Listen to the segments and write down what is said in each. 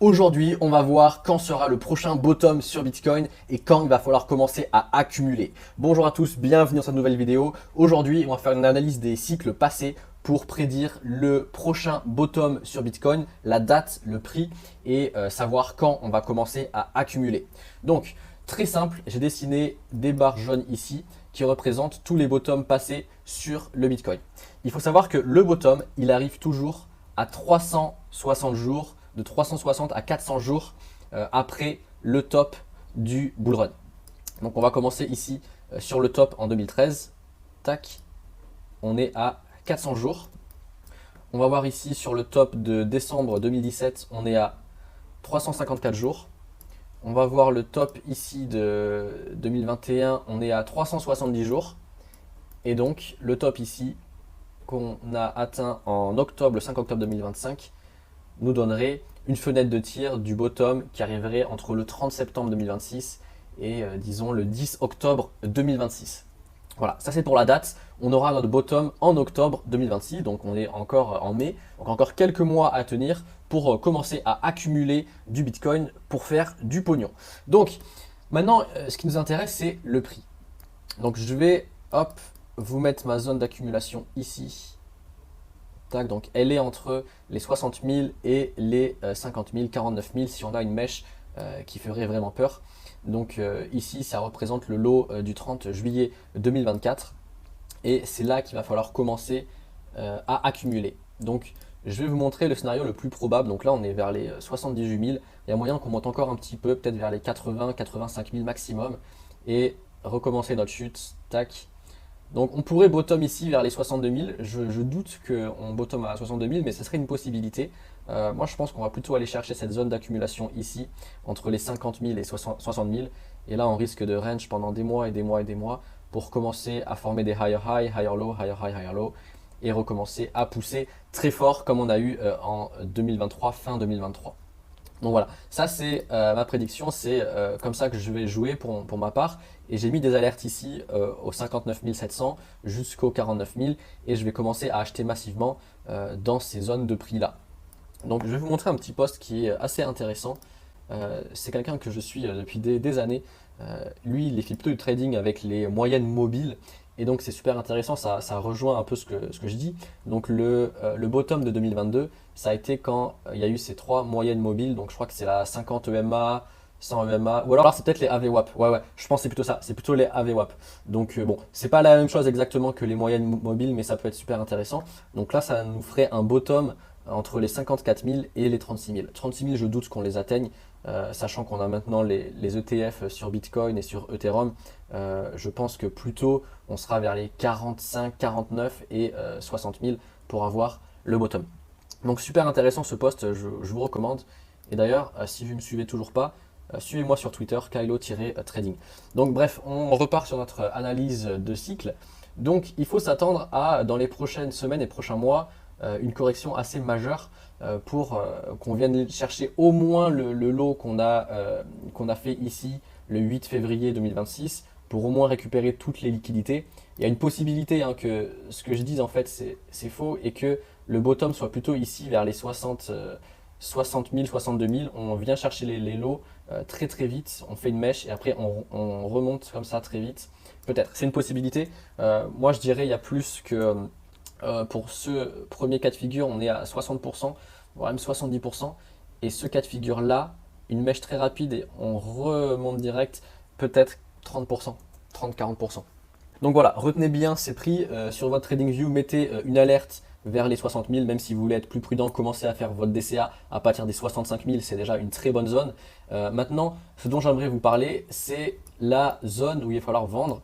Aujourd'hui, on va voir quand sera le prochain bottom sur Bitcoin et quand il va falloir commencer à accumuler. Bonjour à tous, bienvenue dans cette nouvelle vidéo. Aujourd'hui, on va faire une analyse des cycles passés pour prédire le prochain bottom sur Bitcoin, la date, le prix et savoir quand on va commencer à accumuler. Donc, très simple, j'ai dessiné des barres jaunes ici qui représentent tous les bottoms passés sur le Bitcoin. Il faut savoir que le bottom, il arrive toujours à 360 jours, de 360 à 400 jours après le top du bull run. Donc on va commencer ici sur le top en 2013. Tac, on est à 400 jours. On va voir ici sur le top de décembre 2017, on est à 354 jours. On va voir le top ici de 2021, on est à 370 jours. Et donc le top ici qu'on a atteint en octobre, le 5 octobre 2025, nous donnerait une fenêtre de tir du bottom qui arriverait entre le 30 septembre 2026 et disons le 10 octobre 2026. Voilà, ça c'est pour la date. On aura notre bottom en octobre 2026, donc on est encore en mai, donc encore quelques mois à tenir pour commencer à accumuler du Bitcoin pour faire du pognon. Donc maintenant, ce qui nous intéresse, c'est le prix. Donc je vais, hop, vous mettre ma zone d'accumulation ici. Tac, donc elle est entre les 60 000 et les 50 000, 49 000 si on a une mèche qui ferait vraiment peur. Donc ici, ça représente le lot du 30 juillet 2024 et c'est là qu'il va falloir commencer à accumuler. Donc je vais vous montrer le scénario le plus probable. Donc là, on est vers les 78 000. Il y a moyen qu'on monte encore un petit peu, peut-être vers les 80, 85 000 maximum et recommencer notre chute. Tac. Donc on pourrait bottom ici vers les 62 000, je doute qu'on bottom à 62 000, mais ce serait une possibilité. Moi je pense qu'on va plutôt aller chercher cette zone d'accumulation ici, entre les 50 000 et 60 000. Et là on risque de range pendant des mois et des mois et des mois pour commencer à former des higher high, higher low, higher high, higher low. Et recommencer à pousser très fort comme on a eu en 2023, fin 2023. Donc voilà, ça c'est ma prédiction, c'est comme ça que je vais jouer pour ma part. Et j'ai mis des alertes ici au 59 700 jusqu'au 49 000 et je vais commencer à acheter massivement dans ces zones de prix là. Donc je vais vous montrer un petit post qui est assez intéressant. C'est quelqu'un que je suis depuis des années. Lui, il fait plutôt du trading avec les moyennes mobiles. Et donc c'est super intéressant, ça rejoint un peu ce que je dis. Donc le bottom de 2022, ça a été quand il y a eu ces trois moyennes mobiles. Donc je crois que c'est la 50 EMA, 100 EMA, ou alors c'est peut-être les AVWAP. Ouais, je pense que c'est plutôt ça, c'est plutôt les AVWAP. Donc bon, c'est pas la même chose exactement que les moyennes mobiles, mais ça peut être super intéressant. Donc là, ça nous ferait un bottom entre les 54 000 et les 36 000. 36 000, je doute qu'on les atteigne. Sachant qu'on a maintenant les ETF sur Bitcoin et sur Ethereum, je pense que plutôt on sera vers les 45, 49 et 60 000 pour avoir le bottom. Donc super intéressant ce post, je vous recommande. Et d'ailleurs, si vous ne me suivez toujours pas, suivez-moi sur Twitter, Kylo-trading. Donc bref, on repart sur notre analyse de cycle. Donc il faut s'attendre à, dans les prochaines semaines et prochains mois, une correction assez majeure pour qu'on vienne chercher au moins le lot qu'on a fait ici le 8 février 2026 pour au moins récupérer toutes les liquidités. Il y a une possibilité hein, que ce que je dise en fait c'est faux et que le bottom soit plutôt ici vers les 60 000, 62 000. On vient chercher les lots très très vite, on fait une mèche et après on remonte comme ça très vite. Peut-être, c'est une possibilité. Moi je dirais il y a plus que... pour ce premier cas de figure, on est à 60%, voire même 70%. Et ce cas de figure-là, une mèche très rapide et on remonte direct, peut-être 30%, 30-40%. Donc voilà, retenez bien ces prix. Sur votre TradingView, mettez une alerte vers les 60 000, même si vous voulez être plus prudent, commencez à faire votre DCA à partir des 65 000, c'est déjà une très bonne zone. Maintenant, ce dont j'aimerais vous parler, c'est la zone où il va falloir vendre.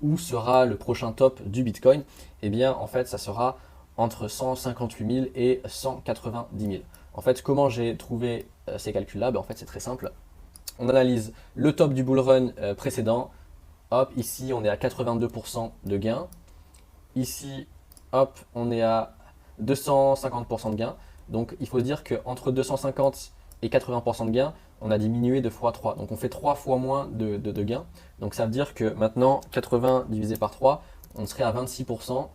Où sera le prochain top du Bitcoin? Eh bien, en fait, ça sera entre 158 000 et 190 000. En fait, comment j'ai trouvé ces calculs-là? En fait, c'est très simple. On analyse le top du bull run précédent. Hop, ici, on est à 82% de gain. Ici, hop, on est à 250% de gain. Donc, il faut se dire qu'entre 250 et 80% de gain, on a diminué de x3. Donc, on fait 3 fois moins de gains. Donc, ça veut dire que maintenant, 80 divisé par 3, on serait à 26%,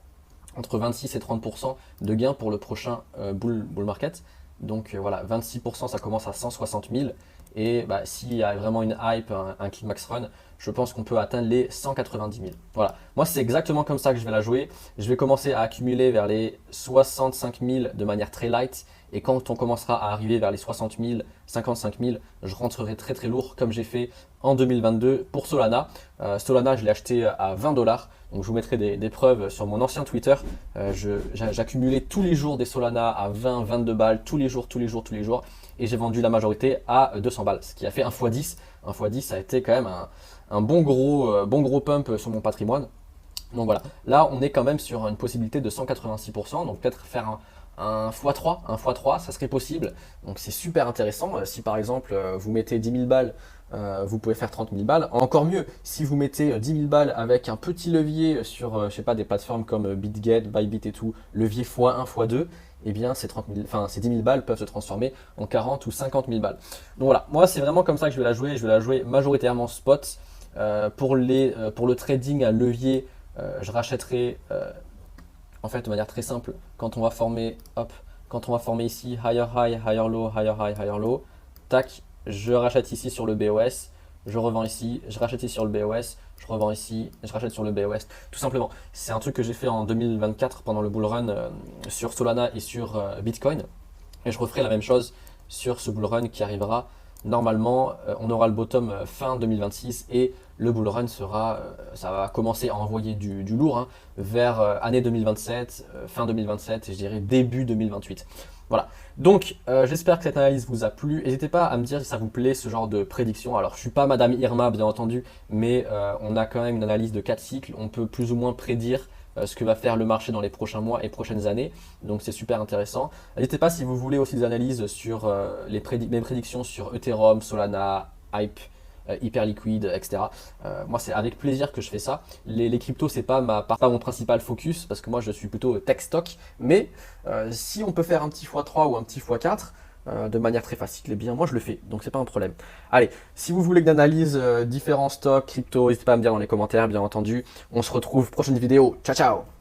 entre 26 et 30% de gains pour le prochain bull market. Donc voilà, 26%, ça commence à 160 000. Et bah, s'il y a vraiment une hype, un Clickmax Run, je pense qu'on peut atteindre les 190 000. Voilà, moi c'est exactement comme ça que je vais la jouer. Je vais commencer à accumuler vers les 65 000 de manière très light. Et quand on commencera à arriver vers les 60 000, 55 000, je rentrerai très très lourd comme j'ai fait en 2022 pour Solana. Solana, je l'ai acheté à 20 $. Donc je vous mettrai des preuves sur mon ancien Twitter. J'accumulais tous les jours des Solana à 20, 22 balles, tous les jours. Et j'ai vendu la majorité à 200 balles, ce qui a fait un x10. Un x10, ça a été quand même un bon gros pump sur mon patrimoine. Donc voilà, là on est quand même sur une possibilité de 186%, donc peut-être faire un x3, ça serait possible. Donc c'est super intéressant. Si par exemple vous mettez 10 000 balles, vous pouvez faire 30 000 balles. Encore mieux, si vous mettez 10 000 balles avec un petit levier sur, je sais pas, des plateformes comme BitGet, Bybit et tout, levier x1, x2, eh bien ces 10 000 balles peuvent se transformer en 40 ou 50 000 balles. Donc voilà, moi c'est vraiment comme ça que je vais la jouer. Je vais la jouer majoritairement spot. Pour le trading à levier, je rachèterai en fait de manière très simple quand on va former, ici higher high, higher low, higher high, higher low, tac, je rachète ici sur le BOS, je revends ici, je rachète ici sur le BOS, je revends ici, je rachète sur le BOS, tout simplement. C'est un truc que j'ai fait en 2024 pendant le bull run sur Solana et sur Bitcoin, et je referai la même chose sur ce bull run qui arrivera. Normalement, on aura le bottom fin 2026 et le bull run sera, ça va commencer à envoyer du lourd hein, vers année 2027, fin 2027 et je dirais début 2028. Voilà, donc j'espère que cette analyse vous a plu. N'hésitez pas à me dire si ça vous plaît ce genre de prédiction. Alors je ne suis pas Madame Irma bien entendu, mais on a quand même une analyse de 4 cycles. On peut plus ou moins prédire ce que va faire le marché dans les prochains mois et prochaines années. Donc c'est super intéressant. N'hésitez pas si vous voulez aussi des analyses sur mes prédictions sur Ethereum, Solana, Hype, Hyperliquid, etc. Moi c'est avec plaisir que je fais ça. Les cryptos c'est pas mon principal focus parce que moi je suis plutôt tech stock. Mais si on peut faire un petit x3 ou un petit x4 de manière très facile, eh bien moi je le fais, donc c'est pas un problème. Allez, si vous voulez que j'analyse différents stocks, crypto, n'hésitez pas à me dire dans les commentaires, bien entendu. On se retrouve prochaine vidéo, ciao ciao.